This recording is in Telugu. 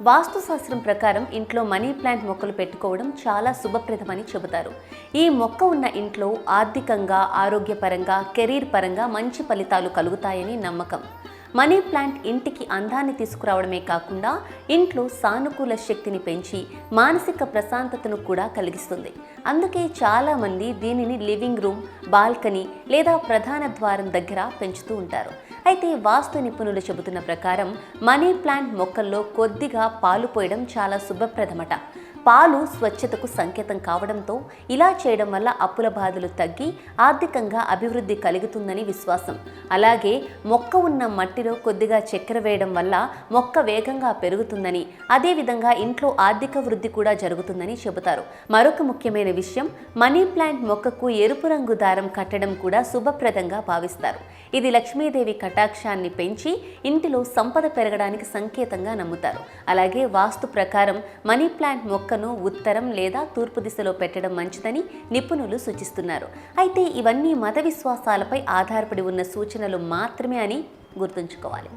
వాస్తుశాస్త్రం ప్రకారం ఇంట్లో మనీ ప్లాంట్ మొక్కలు పెట్టుకోవడం చాలా శుభప్రదమని చెబుతారు. ఈ మొక్క ఉన్న ఇంట్లో ఆర్థికంగా, ఆరోగ్యపరంగా, కెరీర్ పరంగా మంచి ఫలితాలు కలుగుతాయని నమ్మకం. మనీ ప్లాంట్ ఇంటికి అందాన్ని తీసుకురావడమే కాకుండా ఇంట్లో సానుకూల శక్తిని పెంచి మానసిక ప్రశాంతతను కూడా కలిగిస్తుంది. అందుకే చాలామంది దీనిని లివింగ్ రూమ్, బాల్కనీ లేదా ప్రధాన ద్వారం దగ్గర పెంచుతూ ఉంటారు. అయితే వాస్తు నిపుణులు చెబుతున్న ప్రకారం మనీ ప్లాంట్ మొక్కల్లో కొద్దిగా పాలు పోయడం చాలా శుభప్రదమట. పాలు స్వచ్ఛతకు సంకేతం కావడంతో ఇలా చేయడం వల్ల అప్పుల బాధలు తగ్గి ఆర్థికంగా అభివృద్ధి కలుగుతుందని విశ్వాసం. అలాగే మొక్క ఉన్న మట్టిలో కొద్దిగా చక్కెర వేయడం వల్ల మొక్క వేగంగా పెరుగుతుందని, అదేవిధంగా ఇంట్లో ఆర్థిక వృద్ధి కూడా జరుగుతుందని చెబుతారు. మరొక ముఖ్యమైన విషయం, మనీ ప్లాంట్ మొక్కకు ఎరుపు రంగు దారం కట్టడం కూడా శుభప్రదంగా భావిస్తారు. ఇది లక్ష్మీదేవి కటాక్షాన్ని పెంచి ఇంటిలో సంపద పెరగడానికి సంకేతంగా నమ్ముతారు. అలాగే వాస్తు ప్రకారం మనీ ప్లాంట్ మొక్కను ఉత్తరం లేదా తూర్పు దిశలో పెట్టడం మంచిదని నిపుణులు సూచిస్తున్నారు. అయితే ఇవన్నీ మత విశ్వాసాలపై ఆధారపడి ఉన్న సూచనలు మాత్రమే అని గుర్తుంచుకోవాలి.